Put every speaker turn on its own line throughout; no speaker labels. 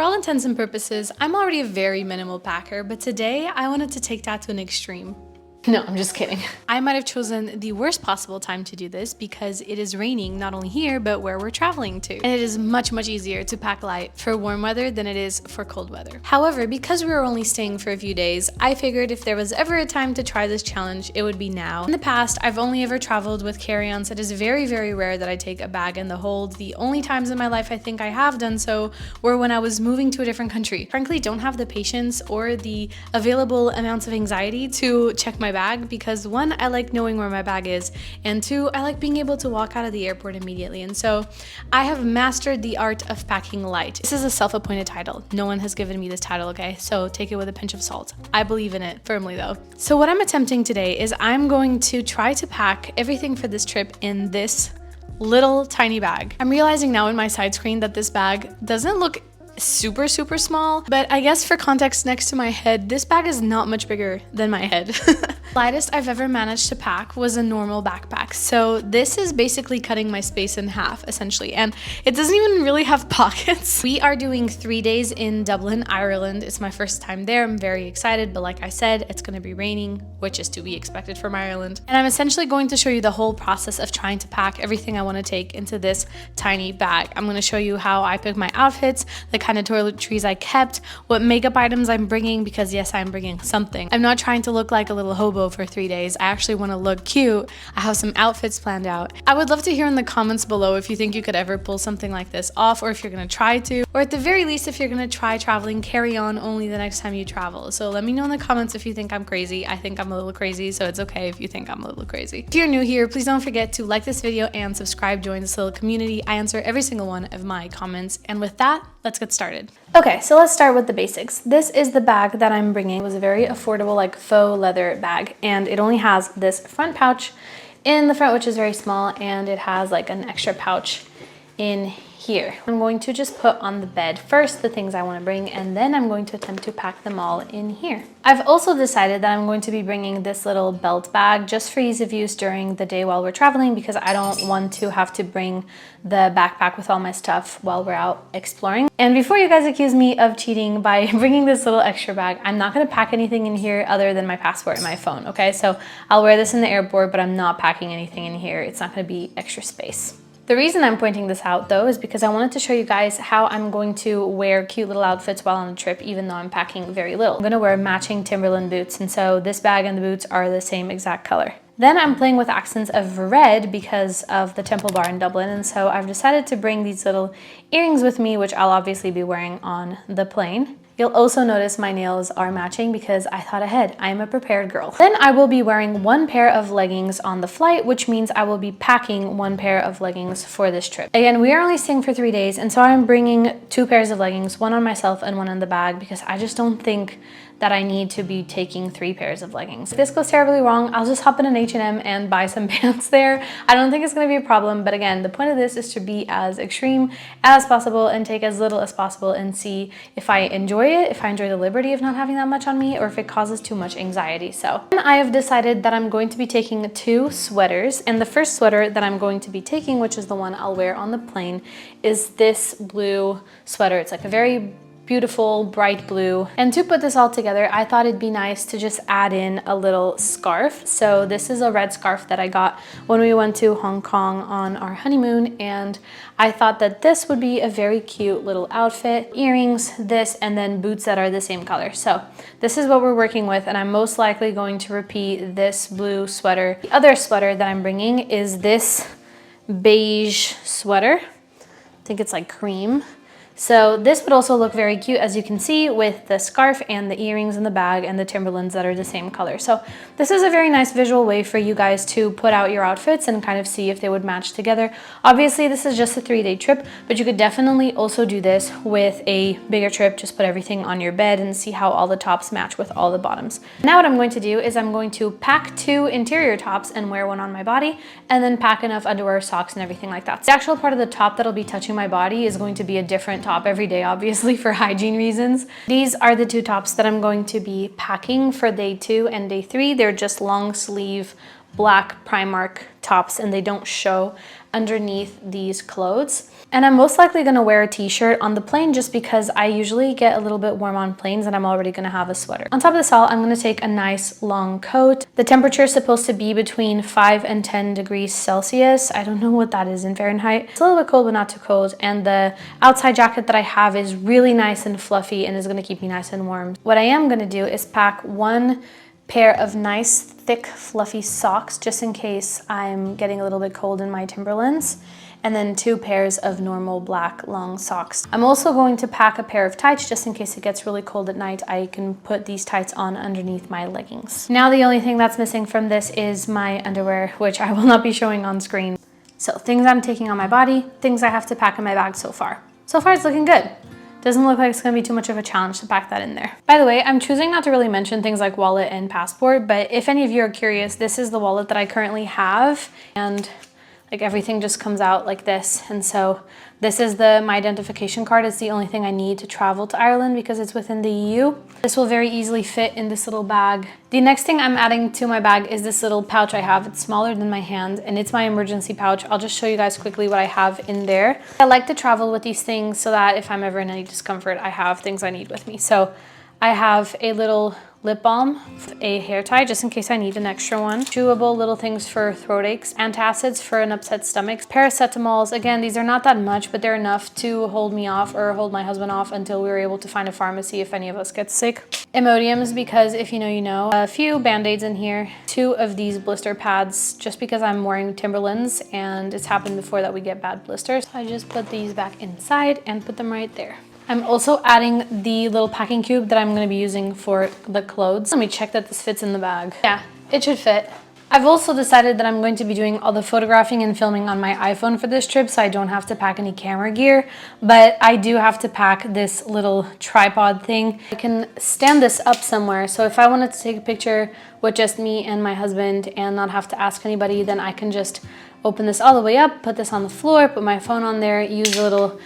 for all intents and purposes, I'm already a very minimal packer, but today I wanted to take that to an extreme. No, I'm just kidding. I might have chosen the worst possible time to do this because it is raining not only here, but where we're traveling to. And it is much, much easier to pack light for warm weather than it is for cold weather. However, because we were only staying for a few days, I figured if there was ever a time to try this challenge, it would be now. In the past, I've only ever traveled with carry-ons. It is very, very rare that I take a bag in the hold. The only times in my life I think I have done so were when I was moving to a different country. Frankly, don't have the patience or the available amounts of anxiety to check my bag because one, I like knowing where my bag is, and two, I like being able to walk out of the airport immediately. And so I have mastered the art of packing light. This is a self-appointed title. No one has given me this title, okay? So take it with a pinch of salt. I believe in it firmly though. So what I'm attempting today is I'm going to try to pack everything for this trip in this little tiny bag. I'm realizing now in my side screen that this bag doesn't look super small, but I guess for context, next to my head, this bag is not much bigger than my head. Lightest I've ever managed to pack was a normal backpack. So this is basically cutting my space in half essentially, and it doesn't even really have pockets. We are doing 3 days in Dublin, Ireland. It's my first time there. I'm very excited, but like I said, it's going to be raining, which is to be expected from Ireland. And I'm essentially going to show you the whole process of trying to pack everything I want to take into this tiny bag. I'm going to show you how I pick my outfits, the kind of toiletries I kept, what makeup items I'm bringing, because yes, I'm bringing something. I'm not trying to look like a little hobo for 3 days. I actually want to look cute. I have some outfits planned out. I would love to hear in the comments below if you think you could ever pull something like this off, or if you're going to try to, or at the very least if you're going to try traveling carry-on only the next time you travel. So let me know in the comments if you think I'm crazy. I think I'm a little crazy, so it's okay if you think I'm a little crazy. If you're new here, please don't forget to like this video and subscribe, join this little community. I answer every single one of my comments, and with that, let's get started. Okay, so let's start with the basics. This is the bag that I'm bringing. It was a very affordable, like faux leather bag, and it only has this front pouch in the front, which is very small, and it has like an extra pouch in here. I'm going to just put on the bed first the things I want to bring, and then I'm going to attempt to pack them all in here. I've also decided that I'm going to be bringing this little belt bag just for ease of use during the day while we're traveling, because I don't want to have to bring the backpack with all my stuff while we're out exploring. And before you guys accuse me of cheating by bringing this little extra bag, I'm not going to pack anything in here other than my passport and my phone, okay? So I'll wear this in the airport, but I'm not packing anything in here. It's not going to be extra space. The reason I'm pointing this out though is because I wanted to show you guys how I'm going to wear cute little outfits while on a trip, even though I'm packing very little. I'm going to wear matching Timberland boots, and so this bag and the boots are the same exact color. Then I'm playing with accents of red because of the Temple Bar in Dublin, and so I've decided to bring these little earrings with me, which I'll obviously be wearing on the plane. You'll also notice my nails are matching because I thought ahead. I am a prepared girl. Then I will be wearing one pair of leggings on the flight, which means I will be packing one pair of leggings for this trip. Again, we are only staying for 3 days, and so I'm bringing 2 pairs of leggings, one on myself and one in the bag, because I just don't think that I need to be taking 3 pairs of leggings. If this goes terribly wrong, I'll just hop in an H&M and buy some pants there. I don't think it's gonna be a problem, but again, the point of this is to be as extreme as possible and take as little as possible and see if I enjoy it, if I enjoy the liberty of not having that much on me, or if it causes too much anxiety. So I have decided that I'm going to be taking 2 sweaters, and the first sweater that I'm going to be taking, which is the one I'll wear on the plane, is this blue sweater. It's like a very beautiful bright blue. And to put this all together, I thought it'd be nice to just add in a little scarf. So this is a red scarf that I got when we went to Hong Kong on our honeymoon, and I thought that this would be a very cute little outfit. Earrings, this, and then boots that are the same color. So this is what we're working with, and I'm most likely going to repeat this blue sweater. The other sweater that I'm bringing is this beige sweater. I think it's like cream. So this would also look very cute, as you can see, with the scarf and the earrings in the bag and the Timberlands that are the same color. So this is a very nice visual way for you guys to put out your outfits and kind of see if they would match together. Obviously, this is just a 3-day trip, but you could definitely also do this with a bigger trip. Just put everything on your bed and see how all the tops match with all the bottoms. Now what I'm going to do is I'm going to pack 2 interior tops and wear one on my body, and then pack enough underwear, socks, and everything like that. The actual part of the top that'll be touching my body is going to be a different top every day, obviously, for hygiene reasons. These are the 2 tops that I'm going to be packing for day 2 and day 3. They're just long sleeve black Primark tops, and they don't show underneath these clothes. And I'm most likely gonna wear a t-shirt on the plane just because I usually get a little bit warm on planes and I'm already gonna have a sweater. On top of this all, I'm gonna take a nice long coat. The temperature is supposed to be between 5 and 10 degrees Celsius. I don't know what that is in Fahrenheit. It's a little bit cold, but not too cold. And the outside jacket that I have is really nice and fluffy and is gonna keep me nice and warm. What I am gonna do is pack one pair of nice, thick, fluffy socks just in case I'm getting a little bit cold in my Timberlands, and then 2 pairs of normal black long socks. I'm also going to pack a pair of tights just in case it gets really cold at night. I can put these tights on underneath my leggings. Now the only thing that's missing from this is my underwear, which I will not be showing on screen. So things I'm taking on my body, things I have to pack in my bag so far. So far it's looking good. Doesn't look like it's gonna be too much of a challenge to pack that in there. By the way, I'm choosing not to really mention things like wallet and passport, but if any of you are curious, this is the wallet that I currently have, and like everything just comes out like this. And so this is my identification card. It's the only thing I need to travel to Ireland because it's within the EU. This will very easily fit in this little bag. The next thing I'm adding to my bag is this little pouch I have. It's smaller than my hand and it's my emergency pouch. I'll just show you guys quickly what I have in there. I like to travel with these things so that if I'm ever in any discomfort, I have things I need with me. So I have a little lip balm, a hair tie just in case I need an extra one, chewable little things for throat aches, antacids for an upset stomach, paracetamols. Again, these are not that much, but they're enough to hold me off or hold my husband off until we were able to find a pharmacy if any of us get sick. Imodiums, because if you know, you know. A few band-aids in here, 2 of these blister pads just because I'm wearing Timberlands and it's happened before that we get bad blisters. I just put these back inside and put them right there. I'm also adding the little packing cube that I'm going to be using for the clothes. Let me check that this fits in the bag. Yeah, it should fit. I've also decided that I'm going to be doing all the photographing and filming on my iPhone for this trip, so I don't have to pack any camera gear, but I do have to pack this little tripod thing. I can stand this up somewhere, so if I wanted to take a picture with just me and my husband and not have to ask anybody, then I can just open this all the way up, put this on the floor, put my phone on there, use a little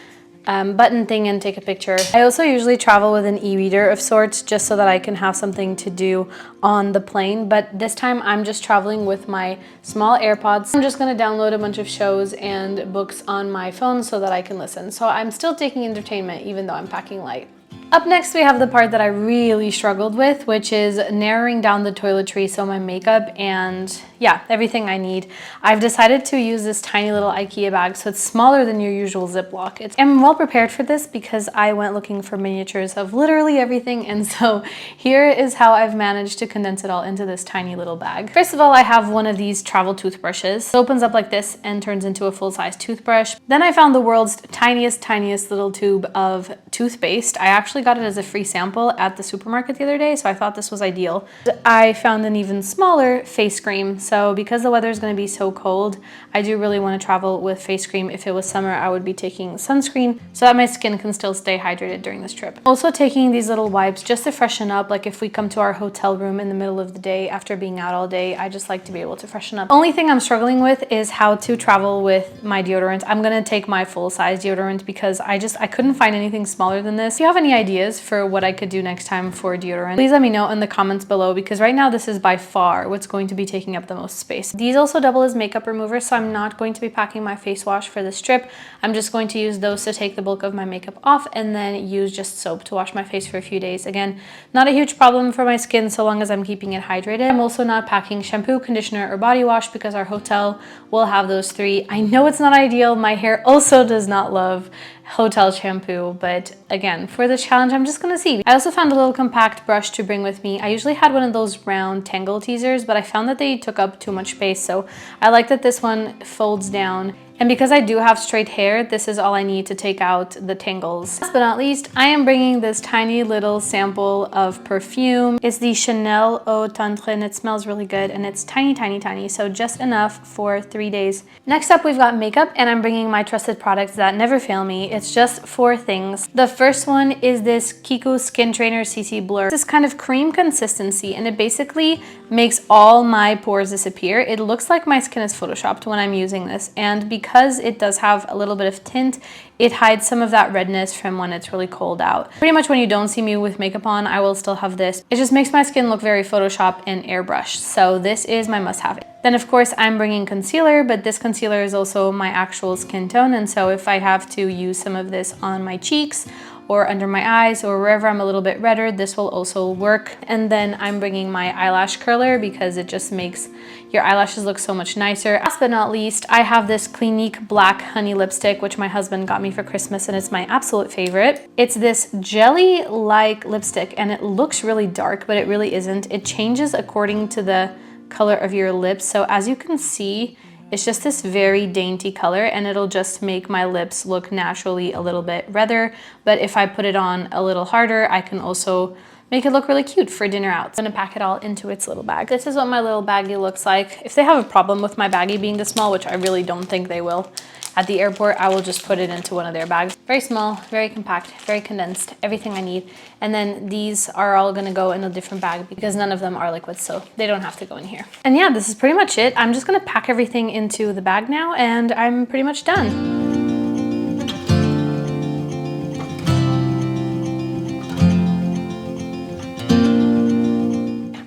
button thing and take a picture. I also usually travel with an e-reader of sorts just so that I can have something to do on the plane, but this time I'm just traveling with my small AirPods. I'm just gonna download a bunch of shows and books on my phone so that I can listen. So I'm still taking entertainment even though I'm packing light. Up next, we have the part that I really struggled with, which is narrowing down the toiletries, so my makeup and yeah, everything I need. I've decided to use this tiny little IKEA bag, so it's smaller than your usual Ziploc. I'm well prepared for this because I went looking for miniatures of literally everything, and so here is how I've managed to condense it all into this tiny little bag. First of all, I have one of these travel toothbrushes. It opens up like this and turns into a full-size toothbrush. Then I found the world's tiniest little tube of toothpaste. I actually got it as a free sample at the supermarket the other day, so I thought this was ideal. I found an even smaller face cream. So because the weather is going to be so cold, I do really want to travel with face cream. If it was summer, I would be taking sunscreen so that my skin can still stay hydrated during this trip. Also taking these little wipes just to freshen up. Like if we come to our hotel room in the middle of the day after being out all day, I just like to be able to freshen up. Only thing I'm struggling with is how to travel with my deodorant. I'm going to take my full-size deodorant because I couldn't find anything smaller than this. If you have any ideas for what I could do next time for deodorant, please let me know in the comments below, because right now this is by far what's going to be taking up the most space. These also double as makeup removers, so I'm not going to be packing my face wash for this trip. I'm just going to use those to take the bulk of my makeup off and then use just soap to wash my face for a few days. Again, not a huge problem for my skin so long as I'm keeping it hydrated. I'm also not packing shampoo, conditioner, or body wash because our hotel will have those 3. I know it's not ideal. My hair also does not love hotel shampoo, but again, for this challenge, I'm just gonna see. I also found a little compact brush to bring with me. I usually had one of those round tangle teasers, but I found that they took up too much space, so I like that this one folds down. And because I do have straight hair, this is all I need to take out the tangles. Last but not least, I am bringing this tiny little sample of perfume. It's the Chanel Eau Tendre, and it smells really good, and it's tiny, so just enough for 3 days. Next up, we've got makeup, and I'm bringing my trusted products that never fail me. It's just 4 things. The first one is this Kiko Skin Trainer CC Blur. This kind of cream consistency, and it basically makes all my pores disappear. It looks like my skin is photoshopped when I'm using this, and because because it does have a little bit of tint, it hides some of that redness from when it's really cold out. Pretty much when you don't see me with makeup on, I will still have this. It just makes my skin look very Photoshop and airbrushed. So this is my must-have. Then of course I'm bringing concealer, but this concealer is also my actual skin tone. And so if I have to use some of this on my cheeks or under my eyes or wherever I'm a little bit redder, this will also work. And then I'm bringing my eyelash curler because it just makes your eyelashes look so much nicer. Last but not least, I have this Clinique Black Honey lipstick, which my husband got me for Christmas, and it's my absolute favorite. It's this jelly-like lipstick, and it looks really dark, but it really isn't. It changes according to the color of your lips. So as you can see, it's just this very dainty color, and it'll just make my lips look naturally a little bit redder. But if I put it on a little harder, I can also make it look really cute for dinner out. I'm gonna pack it all into its little bag. This is what my little baggie looks like. If they have a problem with my baggie being this small, which I really don't think they will, at the airport, I will just put it into one of their bags. Very small, very compact, very condensed, everything I need. And then these are all gonna go in a different bag because none of them are liquid, so they don't have to go in here. And yeah, this is pretty much it. I'm just gonna pack everything into the bag now, and I'm pretty much done.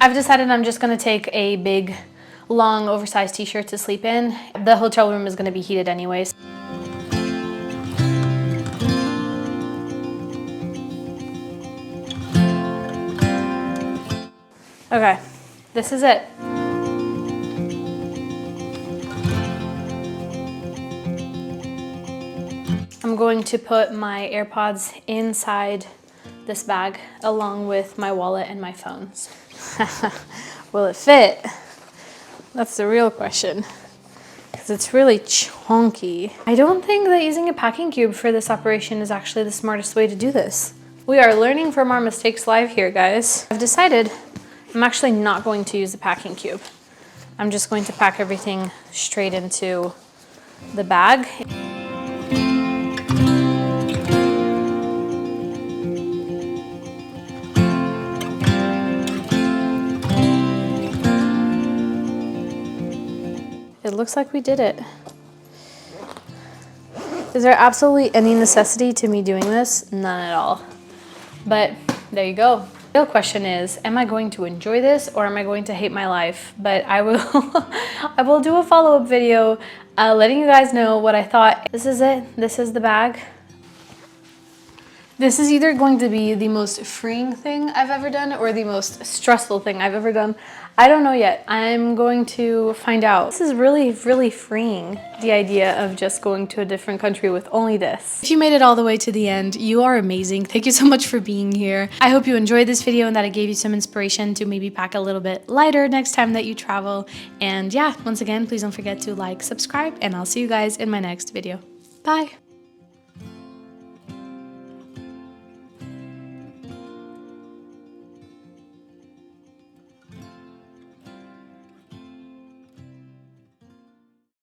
I've decided I'm just gonna take a big, long, oversized t-shirt to sleep in. The hotel room is gonna be heated anyways. Okay, this is it. I'm going to put my AirPods inside this bag along with my wallet and my phones. Will it fit? That's the real question, because it's really chunky. I don't think that using a packing cube for this operation is actually the smartest way to do this. We are learning from our mistakes live here, guys. I've decided I'm actually not going to use the packing cube. I'm just going to pack everything straight into the bag. It looks like we did it. Is there absolutely any necessity to me doing this? None at all. But there you go. The real question is, am I going to enjoy this or am I going to hate my life? But I will I will do a follow-up video letting you guys know what I thought. This is it. This is the bag. This is either going to be the most freeing thing I've ever done or the most stressful thing I've ever done. I don't know yet. I'm going to find out. This is really, really freeing, the idea of just going to a different country with only this. If you made it all the way to the end, you are amazing. Thank you so much for being here. I hope you enjoyed this video and that it gave you some inspiration to maybe pack a little bit lighter next time that you travel. And yeah, once again, please don't forget to like, subscribe, and I'll see you guys in my next video. Bye.